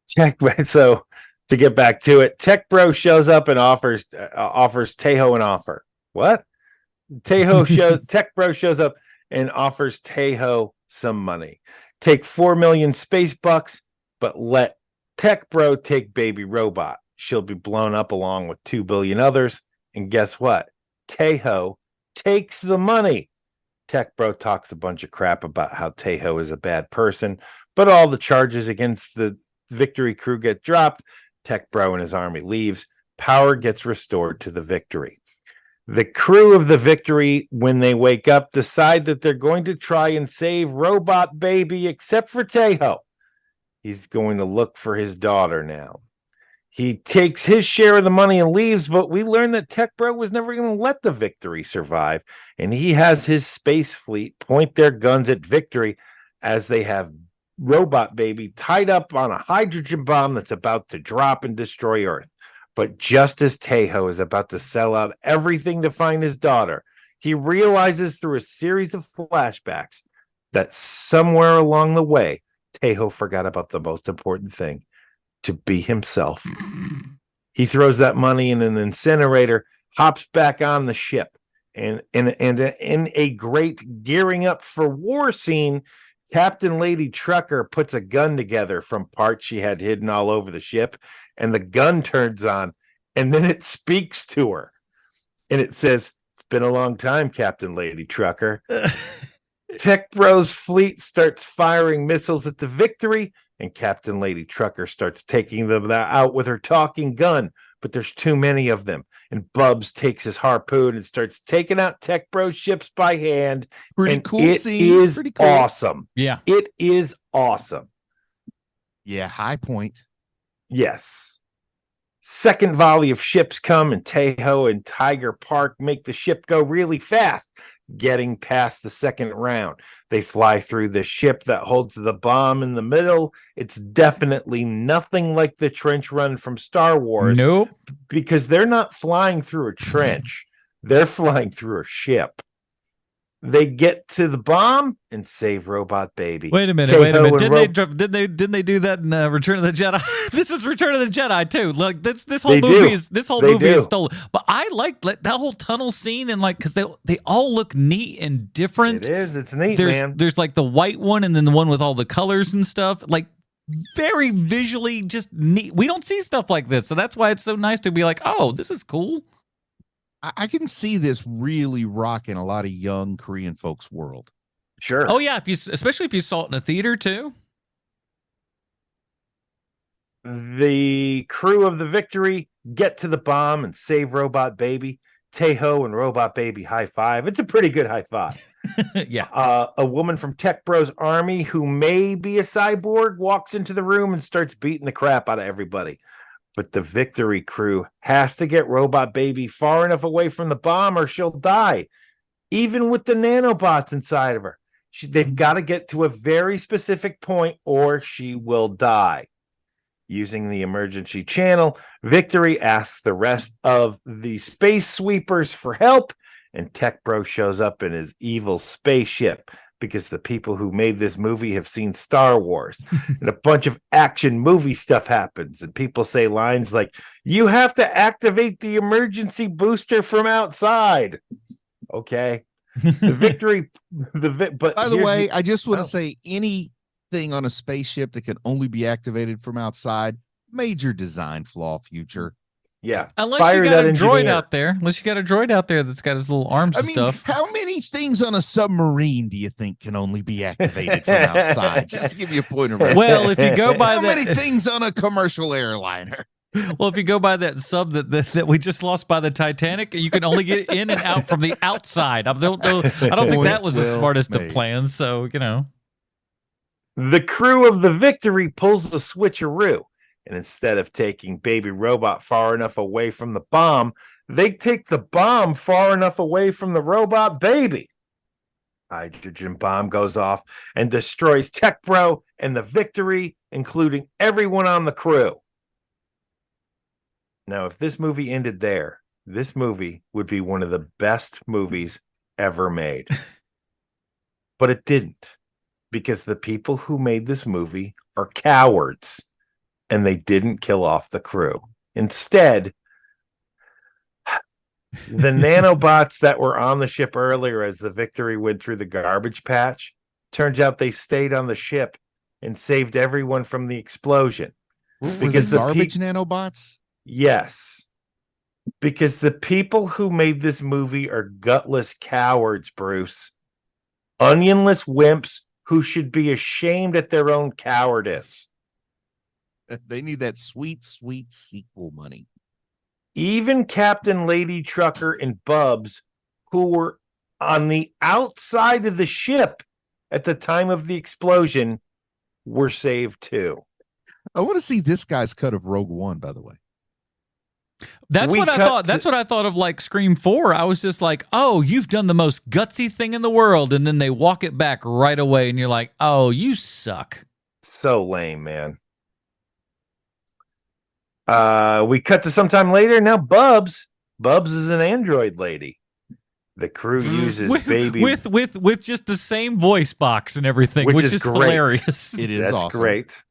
So to get back to it, Tech Bro shows up and offers Tejo an offer. What? Tech Bro shows up and offers Tejo some money. Take 4 million space bucks, but let Tech Bro take Baby Robot. She'll be blown up along with 2 billion others. And guess what? Tejo takes the money. Tech Bro talks a bunch of crap about how Tejo is a bad person, but all the charges against the Victory crew get dropped. Tech Bro and his army leaves. Power gets restored to the Victory. The crew of the Victory, when they wake up, decide that they're going to try and save Robot Baby, except for Tejo. He's going to look for his daughter now. He takes his share of the money and leaves, but we learn that Tech Bro was never going to let the Victory survive, and he has his space fleet point their guns at Victory as they have Robot Baby tied up on a hydrogen bomb that's about to drop and destroy Earth. But just as Tejo is about to sell out everything to find his daughter, he realizes through a series of flashbacks that somewhere along the way, Tejo forgot about the most important thing, to be himself. He throws that money in an incinerator, hops back on the ship, and in a great gearing up for war scene, Captain Lady Trucker puts a gun together from parts she had hidden all over the ship, and the gun turns on, and then it speaks to her. And it says, "It's been a long time, Captain Lady Trucker." Tech Bros fleet starts firing missiles at the Victory, and Captain Lady Trucker starts taking them out with her talking gun, but there's too many of them. And Bubs takes his harpoon and starts taking out Tech Bros ships by hand. Pretty and cool it scene. is Pretty cool. awesome. Yeah. It is awesome. Yeah, high point. Yes. Second volley of ships come, and Tejo and Tiger Park make the ship go really fast, getting past the second round. They fly through the ship that holds the bomb in the middle. It's definitely nothing like the trench run from Star Wars. Nope. Because they're not flying through a trench. They're flying through a ship. They get to the bomb and save Robot Baby. Wait a minute. Didn't they do that in Return of the Jedi? This is Return of the Jedi too. Like this whole movie is stolen. But I like that whole tunnel scene, and like because they all look neat and different. It is. It's neat, man. There's like the white one, and then the one with all the colors and stuff. Like very visually just neat. We don't see stuff like this, so that's why it's so nice to be like, oh, this is cool. I can see this really rocking a lot of young Korean folks' world. Sure. Oh yeah, especially if you saw it in a theater too. The crew of the Victory get to the bomb and save Robot Baby. Tejo and Robot Baby high five. It's a pretty good high five. Yeah. A woman from Tech Bros Army who may be a cyborg walks into the room and starts beating the crap out of everybody. But the Victory crew has to get Robot Baby far enough away from the bomb or she'll die. Even with the nanobots inside of her. They've got to get to a very specific point or she will die. Using the emergency channel, Victory asks the rest of the space sweepers for help, and Tech Bro shows up in his evil spaceship. Because the people who made this movie have seen Star Wars and a bunch of action movie stuff happens. And people say lines like, "You have to activate the emergency booster from outside." Okay. The Victory. But by the way, I just want to say anything on a spaceship that can only be activated from outside, major design flaw future. Yeah. Unless you got a droid out there. Unless you got a droid out there that's got his little arms and stuff. How many things on a submarine do you think can only be activated from outside? Just to give you a point of reference. Well, if you go by how many things on a commercial airliner? Well, if you go by that sub that we just lost by the Titanic, you can only get in and out from the outside. I don't think that was the smartest of plans. So, you know. The crew of the Victory pulls the switcheroo. And instead of taking Baby Robot far enough away from the bomb, they take the bomb far enough away from the Robot Baby. Hydrogen bomb goes off and destroys Tech Bro and the Victory, including everyone on the crew. Now, if this movie ended there, this movie would be one of the best movies ever made. But it didn't, because the people who made this movie are cowards. And they didn't kill off the crew. Instead, the nanobots that were on the ship earlier as the Victory went through the garbage patch, turns out they stayed on the ship and saved everyone from the explosion. Because the garbage nanobots? Yes. Because the people who made this movie are gutless cowards, Bruce. Onionless wimps who should be ashamed at their own cowardice. They need that sweet, sweet sequel money. Even Captain Lady Trucker and Bubs, who were on the outside of the ship at the time of the explosion, were saved too. I want to see this guy's cut of Rogue One, by the way. That's what I thought. That's what I thought of like Scream 4. I was just like, oh, you've done the most gutsy thing in the world. And then they walk it back right away. And you're like, oh, you suck. So lame, man. We cut to sometime later. Now Bubs is an android lady. The crew uses Baby with just the same voice box and everything, which is hilarious. It is That's awesome. Great.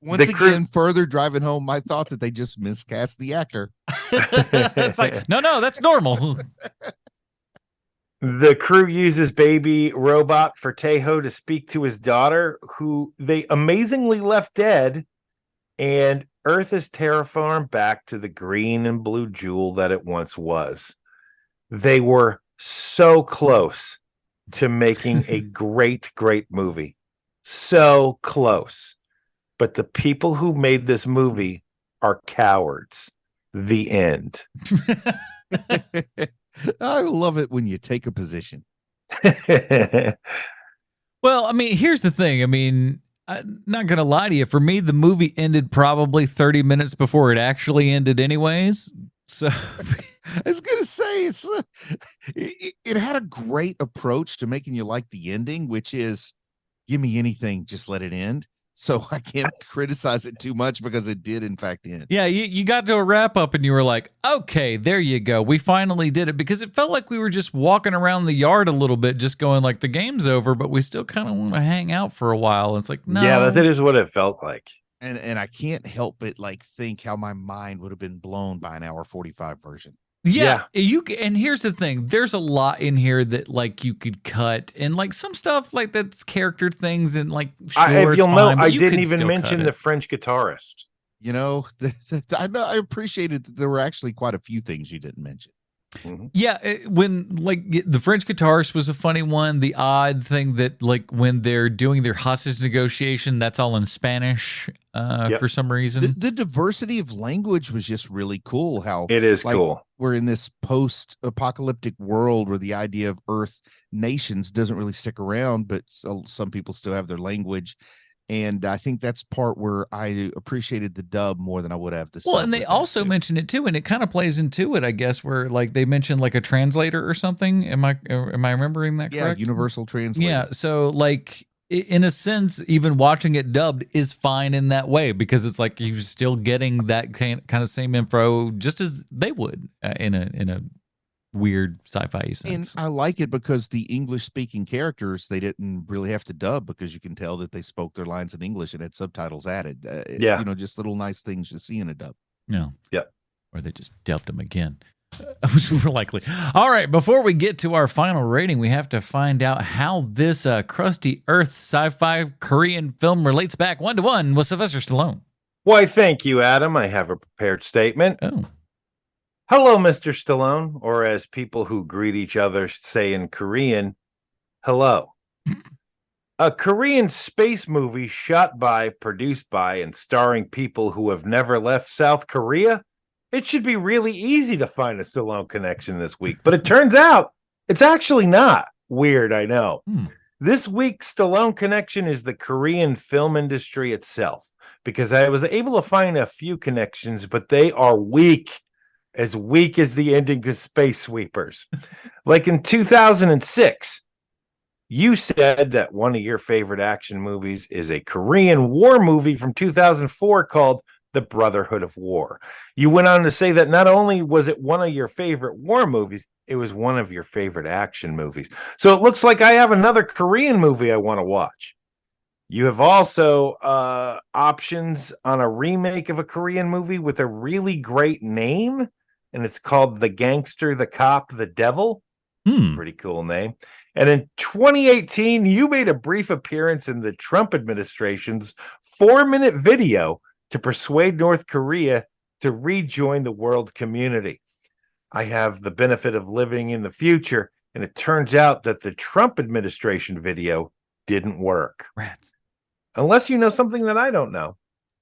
Once again, further driving home my thought that they just miscast the actor. It's like, no, that's normal. The crew uses baby robot for Tejo to speak to his daughter, who they amazingly left dead, and Earth is terraformed back to the green and blue jewel that it once was. They were so close to making a great, great movie. So close. But the people who made this movie are cowards. The end. I love it when you take a position. Well, I mean, here's the thing. I mean, I'm not going to lie to you. For me, the movie ended probably 30 minutes before it actually ended anyways. So I was going to say, it had a great approach to making you like the ending, which is give me anything, just let it end. So I can't criticize it too much because it did, in fact, end. yeah, you got to a wrap up and you were like, okay, there you go. We finally did it, because it felt like we were just walking around the yard a little bit, just going like the game's over, but we still kind of want to hang out for a while. It's like, no. Yeah, that is what it felt like. And I can't help but like think how my mind would have been blown by an hour 45 version. Yeah, and here's the thing. There's a lot in here that like you could cut, and like some stuff like that's character things, and like sure, if you'll it's know, fine, but I you didn't could even still mention cut the it. French guitarist. You know, I appreciated that there were actually quite a few things you didn't mention. Mm-hmm. Yeah, when like the French guitarist was a funny one. The odd thing that like when they're doing their hostage negotiation, that's all in Spanish for some reason. The diversity of language was just really cool. How It is like, cool. We're in this post-apocalyptic world where the idea of Earth nations doesn't really stick around, but some people still have their language. And I think that's part where I appreciated the dub more than I would have the sub. Well, and they also mention it too, and it kind of plays into it, I guess, where like they mentioned like a translator or something. Am I remembering that correct? Yeah, universal translator. Yeah, so like in a sense, even watching it dubbed is fine in that way, because it's like you're still getting that kind of same info just as they would in a weird sci-fi sense. And I like it because the English speaking characters, they didn't really have to dub, because you can tell that they spoke their lines in English and had subtitles added. You know, just little nice things you see in a dub. No. Yeah. Or they just dubbed them again. Which more likely. All right, before we get to our final rating, we have to find out how this crusty Earth sci-fi Korean film relates back 1-to-1 with Sylvester Stallone. Why, thank you, Adam. I have a prepared statement. Oh. Hello, Mr. Stallone, or as people who greet each other say in Korean, hello. A Korean space movie shot by, produced by, and starring people who have never left South Korea? It should be really easy to find a Stallone connection this week, but it turns out it's actually not. Weird, I know. This week's Stallone connection is the Korean film industry itself, because I was able to find a few connections, but they are weak as the ending to Space Sweepers. Like in 2006, you said that one of your favorite action movies is a Korean war movie from 2004 called The Brotherhood of War. You went on to say that not only was it one of your favorite war movies, it was one of your favorite action movies. So it looks like I have another Korean movie I want to watch. You have also options on a remake of a Korean movie with a really great name, and it's called The Gangster, the Cop, the Devil. Pretty cool name. And in 2018, you made a brief appearance in the Trump administration's 4-minute video to persuade North Korea to rejoin the world community. I have the benefit of living in the future, and it turns out that the Trump administration video didn't work. Rats. Unless you know something that I don't know.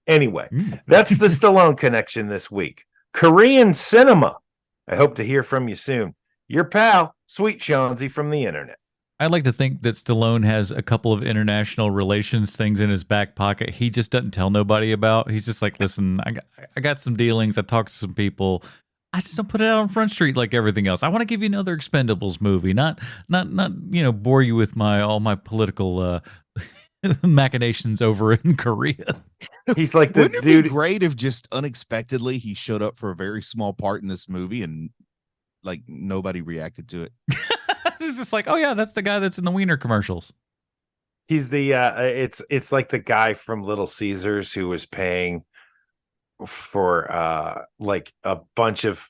Anyway, that's the Stallone connection this week. Korean cinema. I hope to hear from you soon. Your pal, Sweet Jonesy from the internet. I'd like to think that Stallone has a couple of international relations things in his back pocket he just doesn't tell nobody about. He's just like, listen, I got some dealings. I talked to some people. I just don't put it out on Front Street like everything else. I want to give you another Expendables movie, not bore you with all my political machinations over in Korea. He's like the Wouldn't dude. it be great if just unexpectedly he showed up for a very small part in this movie and like nobody reacted to it? It's just like, oh yeah, that's the guy that's in the Wiener commercials. He's the it's like the guy from Little Caesars who was paying like a bunch of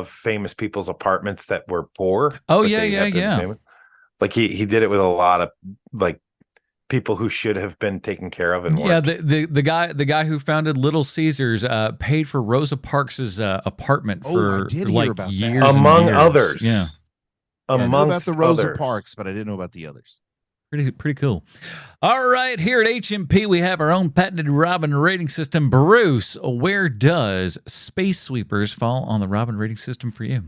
famous people's apartments that were poor. Oh but yeah, they yeah, happened to be yeah. famous. Like he did it with a lot of like people who should have been taken care of and Yeah, weren't. the guy who founded Little Caesars paid for Rosa Parks's apartment Oh, I for did like hear about that. years Among and years. others. Yeah, Yeah, I know about Amongst the Rosa others. Parks, but I didn't know about the others. pretty cool. All right, here at HMP we have our own patented Robin rating system. Bruce, where does Space Sweepers fall on the Robin rating system for you?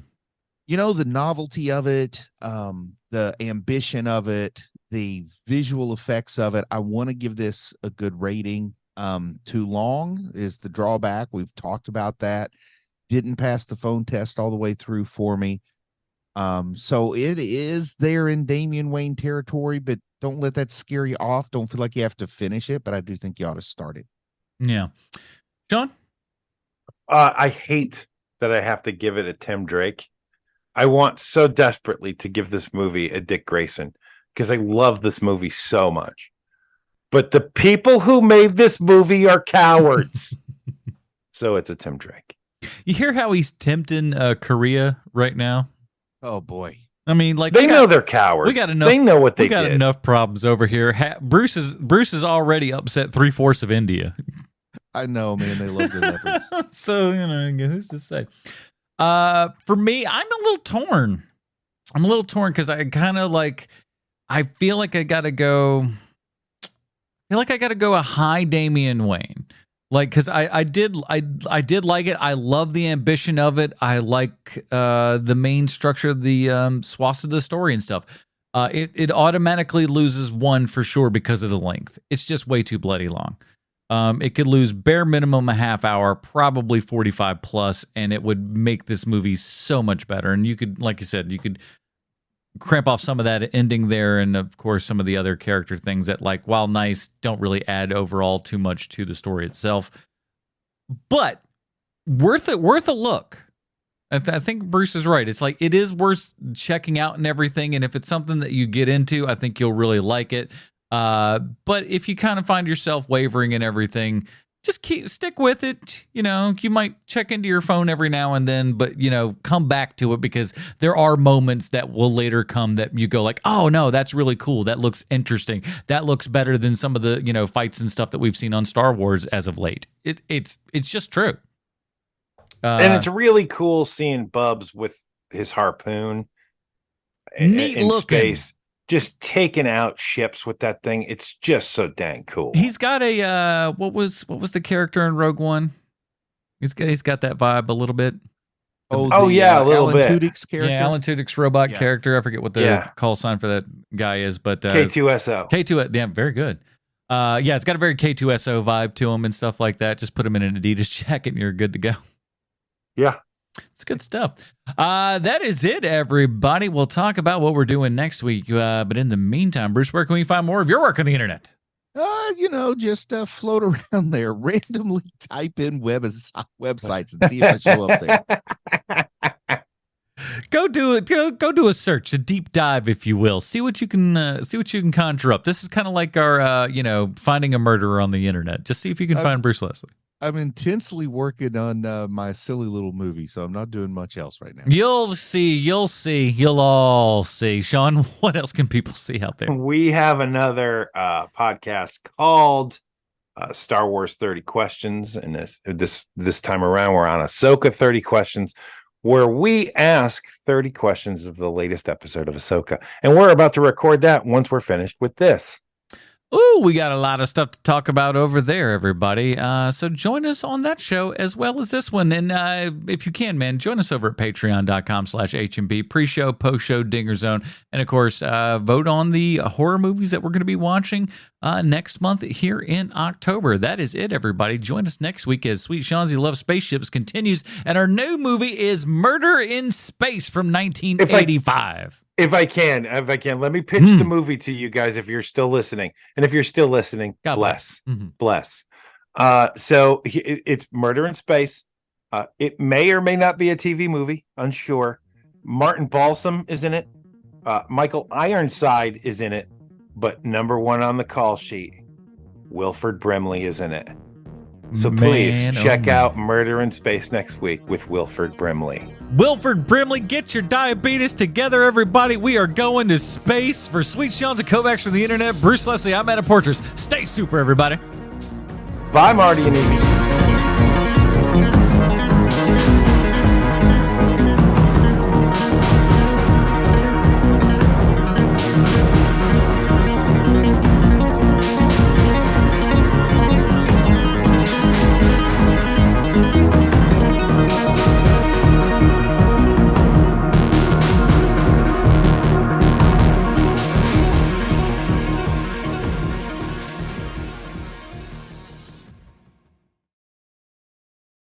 You know, the novelty of it, the ambition of it, the visual effects of it. I want to give this a good rating. Too long is the drawback. We've talked about that. Didn't pass the phone test all the way through for me. So it is there in Damian Wayne territory, but don't let that scare you off. Don't feel like you have to finish it, but I do think you ought to start it. Yeah, John. I hate that I have to give it a Tim Drake. I want so desperately to give this movie a Dick Grayson because I love this movie so much. But the people who made this movie are cowards. So it's a Tim Drake. You hear how he's tempting Korea right now? Oh boy. I mean, like They know they're cowards. we got enough. They know what they We got did. enough problems over here. Bruce is already upset 3/4 of India. I know, man. They love their leopards. So, who's to say? For me, I'm a little torn. I'm a little torn because I kind of like. I feel like I gotta go. I feel like I gotta go a high Damian Wayne. Like, because I did like it. I love the ambition of it. I like the main structure of the swaths of the story and stuff. It automatically loses one for sure because of the length. It's just way too bloody long. It could lose bare minimum a half hour, probably 45 plus, and it would make this movie so much better. And you could, like you said, you could cramp off some of that ending there, and of course some of the other character things that, like, while nice, don't really add overall too much to the story itself. But worth a look. I think Bruce is right. It's like it is worth checking out and everything, and if it's something that you get into, I think you'll really like it. But if you kind of find yourself wavering and everything, just stick with it. You might check into your phone every now and then, but come back to it because there are moments that will later come that you go like, oh no, that's really cool. That looks interesting. That looks better than some of the fights and stuff that we've seen on Star Wars as of late. It's just true. And it's really cool seeing Bubs with his harpoon neat in looking. space, just taking out ships with that thing. It's just so dang cool. He's got a what was the character in Rogue One? He's got that vibe a little bit. Oh, yeah, a little Alan bit. Tudyk's character. Yeah, Alan Tudyk's robot Yeah. character. I forget what the call sign for that guy is, but K2SO. K2, yeah, very good. Yeah, it's got a very K2SO vibe to him and stuff like that. Just put him in an Adidas jacket and you're good to go. Yeah. It's good stuff. That is it, everybody. We'll talk about what we're doing next week. But in the meantime, Bruce, where can we find more of your work on the internet? Just float around there, randomly type in websites and see if I show up there. Go do it. Go do a search, a deep dive, if you will. See what you can conjure up. This is kind of like our, finding a murderer on the internet. Just see if you can find Bruce Leslie. I'm intensely working on my silly little movie, so I'm not doing much else right now. You'll all see. Sean, what else can people see out there? We have another podcast called Star Wars 30 Questions, and this time around we're on Ahsoka 30 Questions, where we ask 30 questions of the latest episode of Ahsoka, and we're about to record that once we're finished with this. Ooh, we got a lot of stuff to talk about over there, everybody. So join us on that show as well as this one. And if you can, man, join us over at patreon.com/HMB, pre-show, post-show, Dinger Zone. And of course, vote on the horror movies that we're going to be watching next month here in October. That is it, everybody. Join us next week as Sweet Shanzi Loves Spaceships continues. And our new movie is Murder in Space from 1985. If I can, let me pitch the movie to you guys if you're still listening. And if you're still listening, God bless. Mm-hmm. Bless. So it's Murder in Space. It may or may not be a TV movie, unsure. Martin Balsam is in it. Michael Ironside is in it. But number one on the call sheet, Wilford Brimley is in it. So Man, please oh check man. out Murder in Space next week with Wilford Brimley. Wilford Brimley, get your diabetes together, everybody. We are going to space. For Sweet Sean's and Kovacs from the internet, Bruce Leslie, I'm Adam Porters. Stay super, everybody. Bye, Marty and Evie.